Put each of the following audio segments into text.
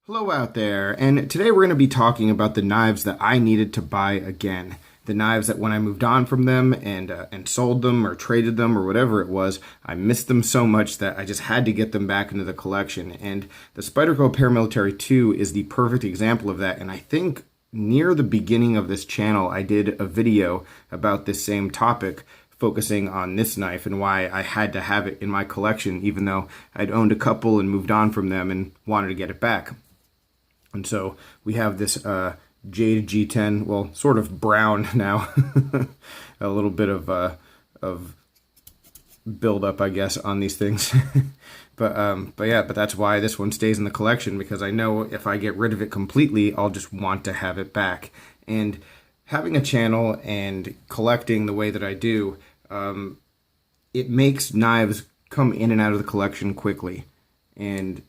Hello out there, and today we're going to be talking about the knives that I needed to buy again. The knives that when I moved on from them and sold them or traded them or whatever it was, I missed them so much that I just had to get them back into the collection. And the Spyderco Paramilitary 2 is the perfect example of that, and I think near the beginning of this channel I did a video about this same topic, focusing on this knife and why I had to have it in my collection even though I'd owned a couple and moved on from them and wanted to get it back. And so we have this Jade G10, well, sort of brown now, a little bit of build-up, I guess, on these things. but that's why this one stays in the collection, because I know if I get rid of it completely, I'll just want to have it back. And having a channel and collecting the way that I do, it makes knives come in and out of the collection quickly. And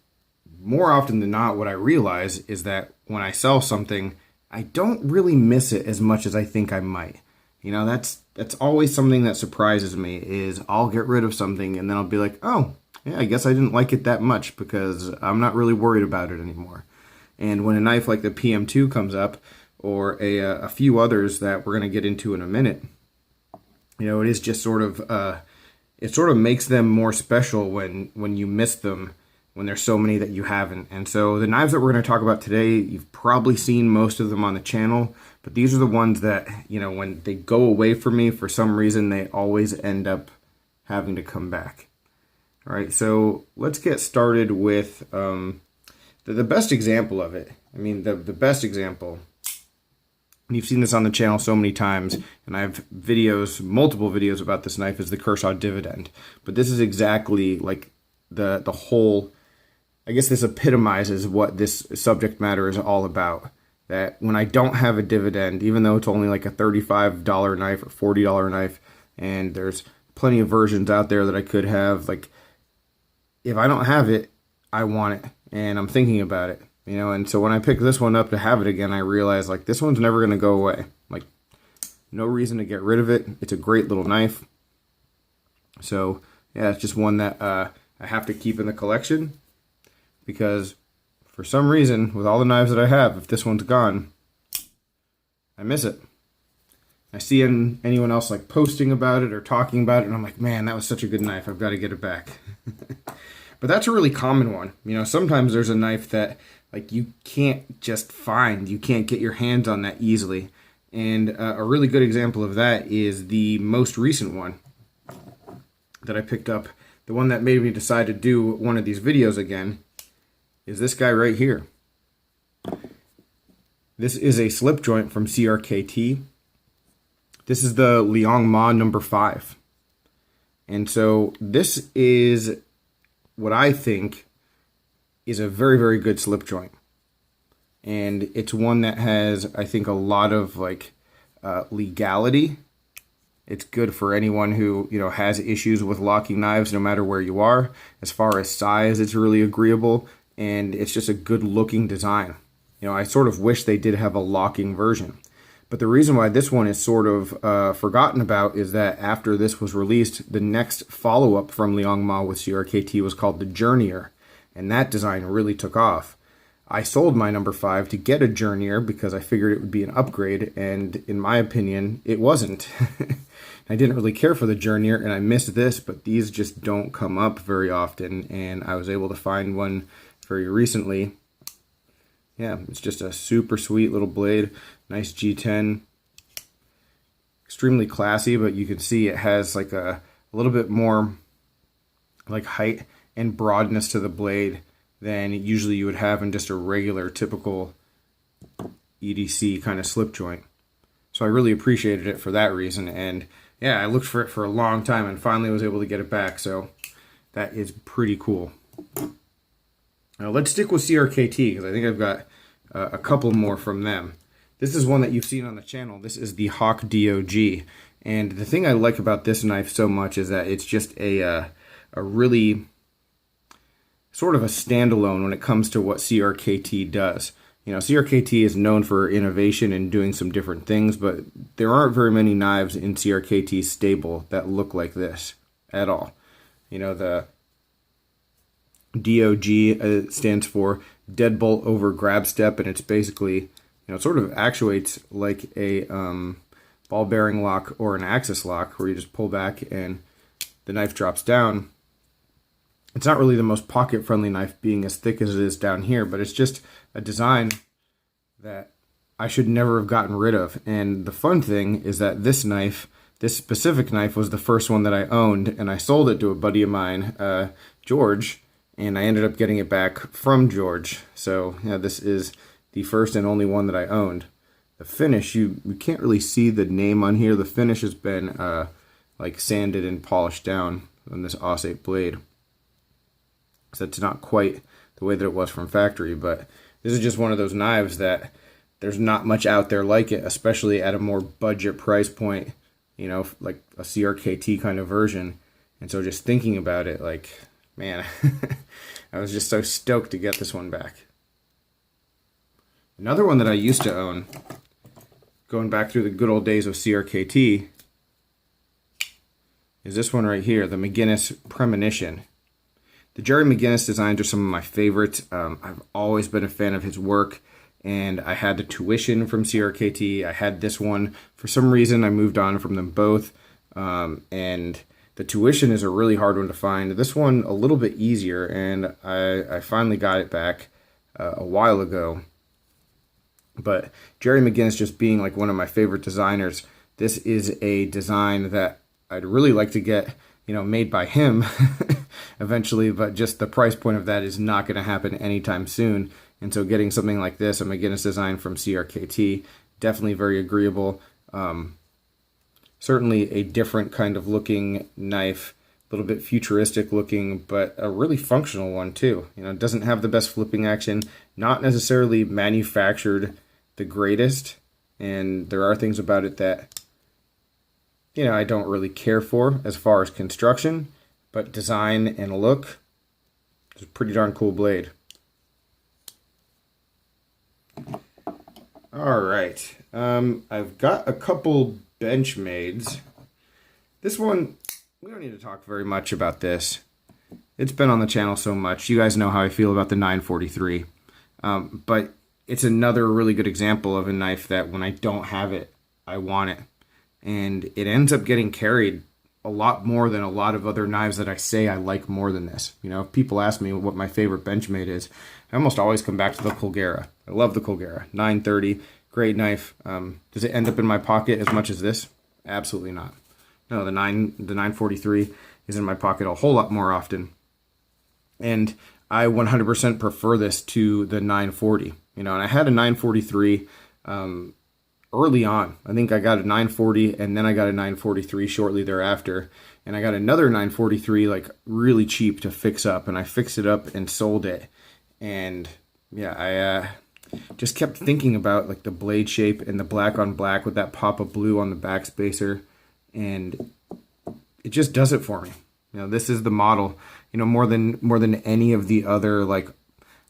more often than not, what I realize is that when I sell something, I don't really miss it as much as I think I might. You know, that's always something that surprises me, is I'll get rid of something and then I'll be like, oh, yeah, I guess I didn't like it that much because I'm not really worried about it anymore. And when a knife like the PM2 comes up, or a few others that we're going to get into in a minute, you know, it is just sort of, it sort of makes them more special when you miss them, when there's so many that you haven't. And so the knives that we're going to talk about today, you've probably seen most of them on the channel, but these are the ones that, you know, when they go away from me for some reason, they always end up having to come back. All right, so let's get started with the best example of it. I mean, the best example, and you've seen this on the channel so many times, and I have videos, multiple videos about this knife, is the Kershaw Dividend. But this is exactly like the whole, I guess this epitomizes what this subject matter is all about. That when I don't have a dividend, even though it's only like a $35 knife or $40 knife, and there's plenty of versions out there that I could have, like, if I don't have it, I want it, and I'm thinking about it, you know. And so when I pick this one up to have it again, I realize, like, this one's never going to go away. Like, no reason to get rid of it. It's a great little knife. So, yeah, it's just one that I have to keep in the collection, because for some reason, with all the knives that I have, if this one's gone, I miss it. I see anyone else like posting about it or talking about it, and I'm like, man, that was such a good knife. I've got to get it back. But that's a really common one. You know, sometimes there's a knife that, like, you can't just find. You can't get your hands on that easily. And a really good example of that is the most recent one that I picked up. The one that made me decide to do one of these videos again is this guy right here. This is a slip joint from CRKT. This is the Liang Ma number 5. And so this is what I think is a very, very good slip joint. And it's one that has, I think, a lot of like legality. It's good for anyone who, you know, has issues with locking knives no matter where you are. As far as size, it's really agreeable, and it's just a good looking design. You know, I sort of wish they did have a locking version. But the reason why this one is sort of forgotten about is that after this was released, the next follow-up from Liang Ma with CRKT was called the Journeyer, and that design really took off. I sold my number 5 to get a Journeyer because I figured it would be an upgrade, and in my opinion, it wasn't. I didn't really care for the Journeyer, and I missed this, but these just don't come up very often, and I was able to find one very recently. Yeah, it's just a super sweet little blade, nice G10, extremely classy, but you can see it has like a little bit more like height and broadness to the blade than usually you would have in just a regular, typical EDC kind of slip joint. So I really appreciated it for that reason, and yeah, I looked for it for a long time and finally was able to get it back, so that is pretty cool. Now let's stick with CRKT, because I think I've got a couple more from them. This is one that you've seen on the channel. This is the Hawk Do G, and the thing I like about this knife so much is that it's just a really sort of a standalone when it comes to what CRKT does. You know, CRKT is known for innovation and doing some different things, but there aren't very many knives in CRKT's stable that look like this at all. You know, the DOG stands for deadbolt over grab step, and it's basically, it sort of actuates like a ball bearing lock or an axis lock, where you just pull back and the knife drops down. It's not really the most pocket friendly knife, being as thick as it is down here, but it's just a design that I should never have gotten rid of. And the fun thing is that this specific knife, was the first one that I owned, and I sold it to a buddy of mine, George, and I ended up getting it back from George. So yeah, this is the first and only one that I owned. The finish, you can't really see the name on here. The finish has been like sanded and polished down on this Os-8 blade. So it's not quite the way that it was from factory, but this is just one of those knives that there's not much out there like it, especially at a more budget price point, like a CRKT kind of version. And so just thinking about it, like, man, I was just so stoked to get this one back. Another one that I used to own, going back through the good old days of CRKT, is this one right here, the McGinnis Premonition. The Jerry McGinnis designs are some of my favorites. I've always been a fan of his work, and I had the Tuition from CRKT. I had this one. For some reason, I moved on from them both, and the Tuition is a really hard one to find. This one, a little bit easier, and I finally got it back a while ago. But Jerry McGinnis just being like one of my favorite designers, this is a design that I'd really like to get, made by him eventually, but just the price point of that is not going to happen anytime soon. And so getting something like this, a McGinnis design from CRKT, definitely very agreeable. Certainly a different kind of looking knife, a little bit futuristic looking, but a really functional one too. It doesn't have the best flipping action, not necessarily manufactured the greatest, and there are things about it that I don't really care for as far as construction, but design and look, it's a pretty darn cool blade. All right, I've got a couple Benchmades. This one, we don't need to talk very much about this. It's been on the channel so much. You guys know how I feel about the 943. But it's another really good example of a knife that when I don't have it, I want it. And it ends up getting carried a lot more than a lot of other knives that I say I like more than this. If people ask me what my favorite Benchmade is, I almost always come back to the Colgera. I love the Colgera. 930, great knife. Does it end up in my pocket as much as this? Absolutely not. No, the 943 is in my pocket a whole lot more often. And I 100% prefer this to the 940. And I had a 943 early on. I think I got a 940 and then I got a 943 shortly thereafter. And I got another 943 like really cheap to fix up, and I fixed it up and sold it. And yeah, I just kept thinking about like the blade shape and the black on black with that pop of blue on the back spacer, and it just does it for me. This is the model, more than any of the other like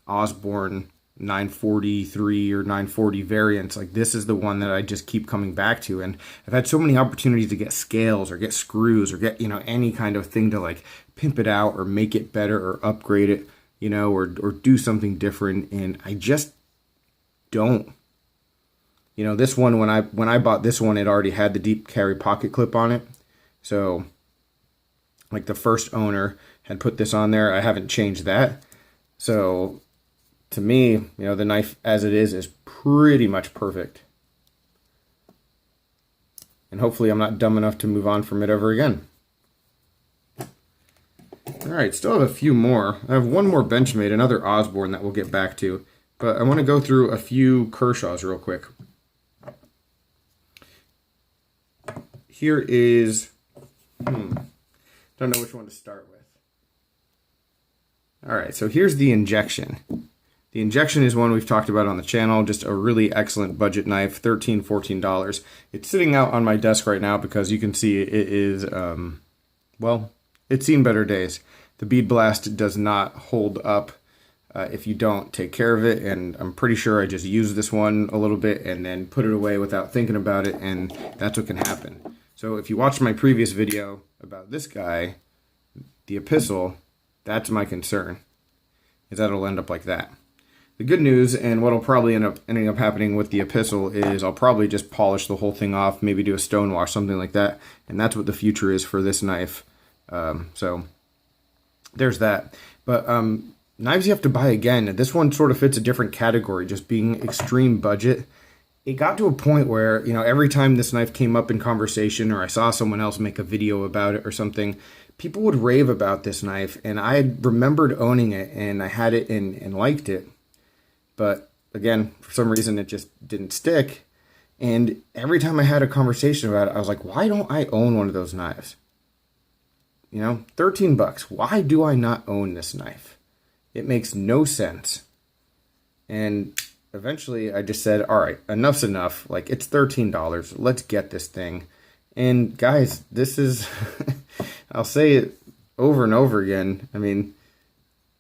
Osborne 943 or 940 variants. Like, this is the one that I just keep coming back to, and I've had so many opportunities to get scales or get screws or get any kind of thing to like pimp it out or make it better or upgrade it, or do something different, and I just don't. This one, when I bought this one, it already had the deep carry pocket clip on it, so like the first owner had put this on there. I haven't changed that, so to me, the knife as it is pretty much perfect. And hopefully I'm not dumb enough to move on from it ever again. All right, still have a few more. I have one more Benchmade, another Osborne that we'll get back to. But I want to go through a few Kershaws real quick. Here is, don't know which one to start with. All right, so here's the Injection. The Injection is one we've talked about on the channel, just a really excellent budget knife, $13, $14. It's sitting out on my desk right now because you can see it is, well, it's seen better days. The bead blast does not hold up if you don't take care of it, and I'm pretty sure I just used this one a little bit and then put it away without thinking about it, and that's what can happen. So if you watched my previous video about this guy, the Epistle, that's my concern. is that it'll end up like that. The good news, and what'll probably ending up happening with the Epistle, is I'll probably just polish the whole thing off, maybe do a stone wash, something like that, and that's what the future is for this knife. So there's that. But knives you have to buy again. This one sort of fits a different category, just being extreme budget. It got to a point where, every time this knife came up in conversation or I saw someone else make a video about it or something, people would rave about this knife, and I had remembered owning it, and I had it and liked it. But again, for some reason, it just didn't stick. And every time I had a conversation about it, I was like, why don't I own one of those knives? $13. Why do I not own this knife? It makes no sense. And eventually I just said, all right, enough's enough. Like, it's $13. Let's get this thing. And guys, this is, I'll say it over and over again. I mean,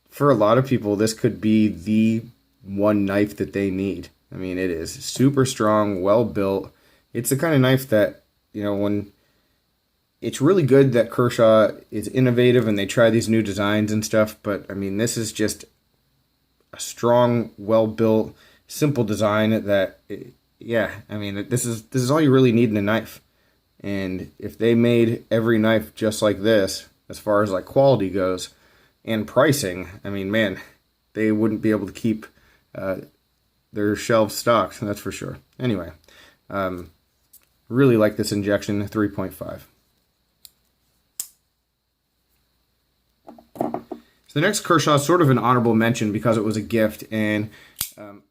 for a lot of people, this could be the one knife that they need. I mean, it is super strong, well built. It's the kind of knife that, when it's really good that Kershaw is innovative and they try these new designs and stuff. But I mean, this is just a strong, well built, simple design that, I mean, this is all you really need in a knife. And if they made every knife just like this, as far as like quality goes and pricing, I mean, man, they wouldn't be able to keep their shelves stocked, that's for sure. Anyway, really like this Injection 3.5. So the next Kershaw is sort of an honorable mention because it was a gift, and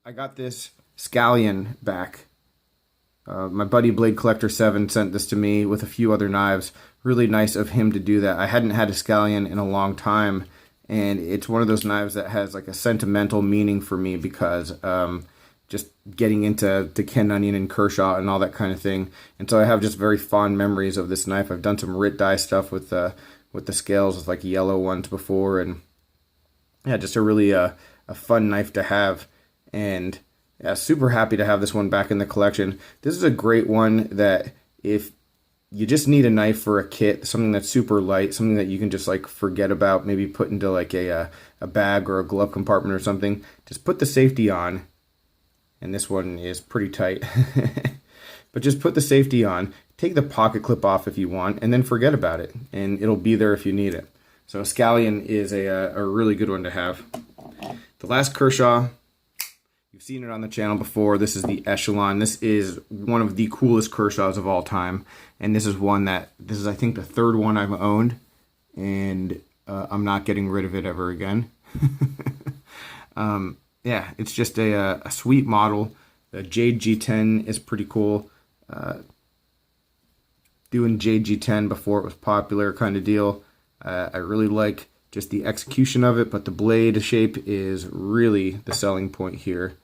I got this scallion back. My buddy Blade Collector 7 sent this to me with a few other knives. Really nice of him to do that. I hadn't had a scallion in a long time, and it's one of those knives that has like a sentimental meaning for me because just getting into Ken Onion and Kershaw and all that kind of thing. And so I have just very fond memories of this knife. I've done some Rit dye stuff with the scales with like yellow ones before, and yeah, just a really a fun knife to have. And yeah, super happy to have this one back in the collection. This is a great one that if you just need a knife for a kit, something that's super light, something that you can just like forget about, maybe put into like a bag or a glove compartment or something, just put the safety on. And this one is pretty tight. But just put the safety on, take the pocket clip off if you want, and then forget about it. And it'll be there if you need it. So a scallion is a really good one to have. The last Kershaw, you've seen it on the channel before. This is the Echelon. This is one of the coolest Kershaws of all time. And this is one that, this is I think the third one I've owned. And I'm not getting rid of it ever again. Yeah, it's just a sweet model. The Jade G10 is pretty cool. Doing Jade G10 before it was popular kind of deal. I really like just the execution of it, but the blade shape is really the selling point here.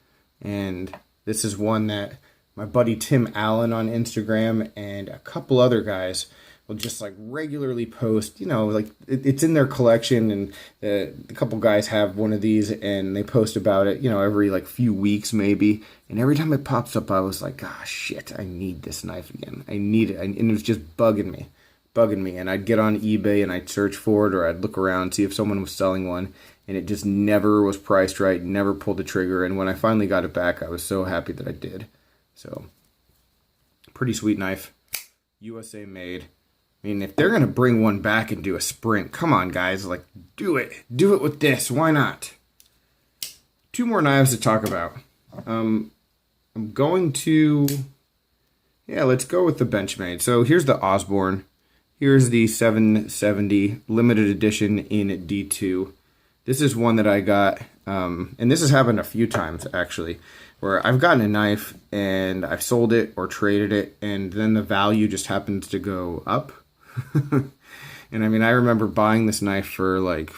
And this is one that my buddy Tim Allen on Instagram and a couple other guys will just like regularly post, like it's in their collection, and a couple guys have one of these and they post about it, every like few weeks maybe. And every time it pops up, I was like, ah, shit, I need this knife again. I need it. And it was just bugging me. And I'd get on eBay and I'd search for it, or I'd look around, see if someone was selling one, and it just never was priced right, never pulled the trigger. And when I finally got it back, I was so happy that I did. So, pretty sweet knife. USA made. I mean, if they're going to bring one back and do a sprint, come on, guys. Like, do it. Do it with this. Why not? Two more knives to talk about. I'm going to... Yeah, let's go with the Benchmade. So, here's the Osborne. Here's the 770 limited edition in D2. This is one that I got, and this has happened a few times, actually, where I've gotten a knife and I've sold it or traded it, and then the value just happens to go up. And I mean, I remember buying this knife for like,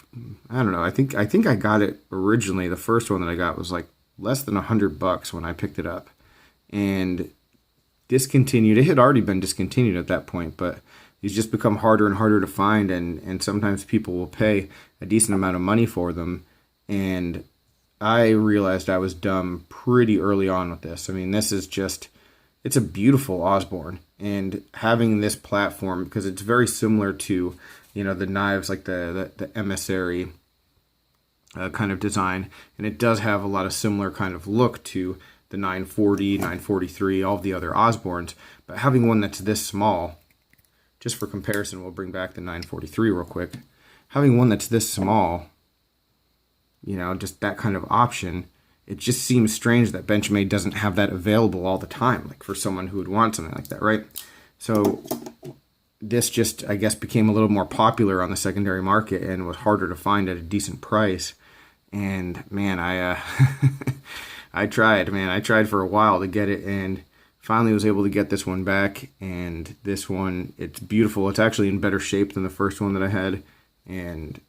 I don't know, I think I got it originally. The first one that I got was like less than $100 when I picked it up, and discontinued. It had already been discontinued at that point, but these just become harder and harder to find, and sometimes people will pay a decent amount of money for them. And I realized I was dumb pretty early on with this. I mean, this is just, it's a beautiful Osborne, and having this platform, because it's very similar to, the knives like the Emissary kind of design, and it does have a lot of similar kind of look to the 940, 943, all of the other Osbornes. But having one that's this small, just for comparison, we'll bring back the 943 real quick. Having one that's this small, you know, just that kind of option, it just seems strange that Benchmade doesn't have that available all the time, like for someone who would want something like that, right? So this just, I guess, became a little more popular on the secondary market and was harder to find at a decent price. And man, I tried for a while to get it, and finally was able to get this one back. And this one, it's beautiful. It's actually in better shape than the first one that I had, and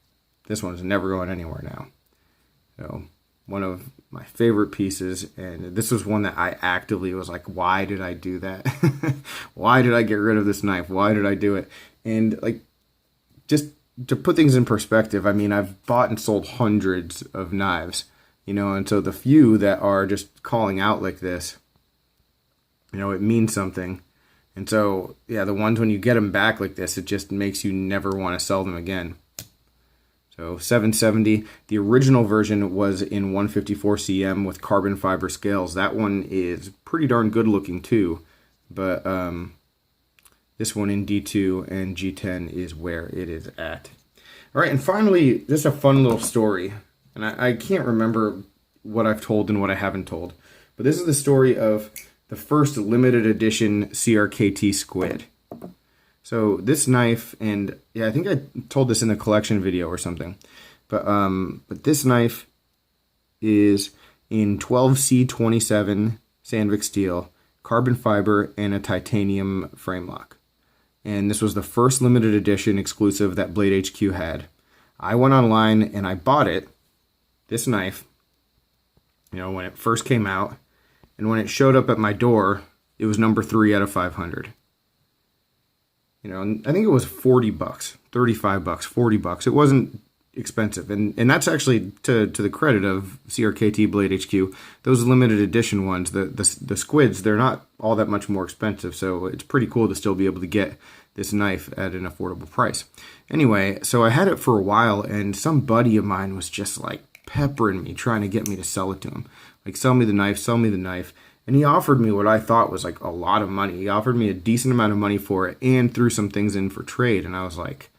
this one's never going anywhere now. So one of my favorite pieces, and this was one that I actively was like, why did I do that? Why did I get rid of this knife? Why did I do it? And like, just to put things in perspective, I mean, I've bought and sold hundreds of knives, you know, and so the few that are just calling out like this, you know, it means something. And so, yeah, the ones when you get them back like this, it just makes you never want to sell them again. So 770, the original version was in 154 cm with carbon fiber scales. That one is pretty darn good looking too, but this one in D2 and G10 is where it is at. All right, and finally, just a fun little story. And I can't remember what I've told and what I haven't told, but this is the story of the first limited edition CRKT Squid. So this knife, and yeah, I think I told this in the collection video or something, but this knife is in 12C27 Sandvik steel, carbon fiber, and a titanium frame lock. And this was the first limited edition exclusive that Blade HQ had. I went online and I bought it, this knife, you know, when it first came out, and when it showed up at my door, it was number 3 out of 500. You know, and I think it was 40 bucks, 35 bucks, 40 bucks. It wasn't expensive. And that's actually to the credit of CRKT Blade HQ. Those limited edition ones, the Squids, they're not all that much more expensive. So it's pretty cool to still be able to get this knife at an affordable price. Anyway, so I had it for a while, and some buddy of mine was just like peppering me, trying to get me to sell it to him. Like, sell me the knife, sell me the knife. And he offered me what I thought was like a lot of money. He offered me a decent amount of money for it and threw some things in for trade. And I was like,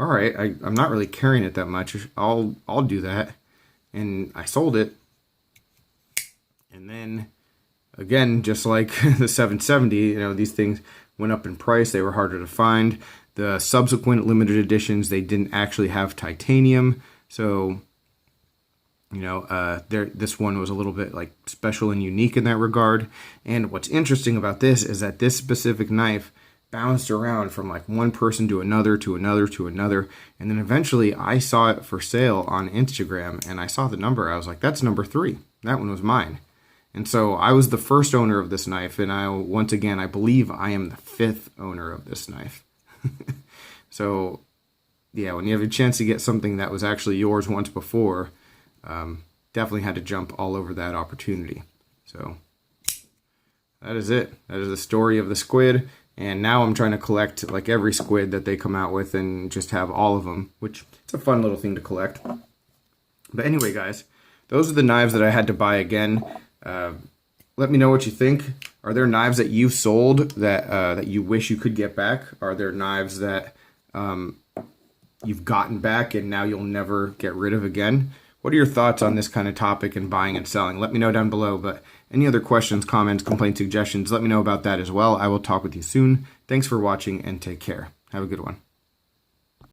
all right, I'm not really carrying it that much. I'll do that. And I sold it. And then again, just like the 770, you know, these things went up in price. They were harder to find. The subsequent limited editions, they didn't actually have titanium. So, you know, this one was a little bit like special and unique in that regard. And what's interesting about this is that this specific knife bounced around from like one person to another, to another, to another. And then eventually I saw it for sale on Instagram, and I saw the number. I was like, that's number 3. That one was mine. And so I was the first owner of this knife. And once again, I believe I am the 5th owner of this knife. So yeah, when you have a chance to get something that was actually yours once before, definitely had to jump all over that opportunity. So that is it. That is the story of the Squid. And now I'm trying to collect like every Squid that they come out with and just have all of them, which it's a fun little thing to collect. But anyway, guys, those are the knives that I had to buy again. Let me know what you think. Are there knives that you've sold that you wish you could get back? Are there knives that you've gotten back and now you'll never get rid of again? What are your thoughts on this kind of topic and buying and selling? Let me know down below. But any other questions, comments, complaints, suggestions, let me know about that as well. I will talk with you soon. Thanks for watching and take care. Have a good one.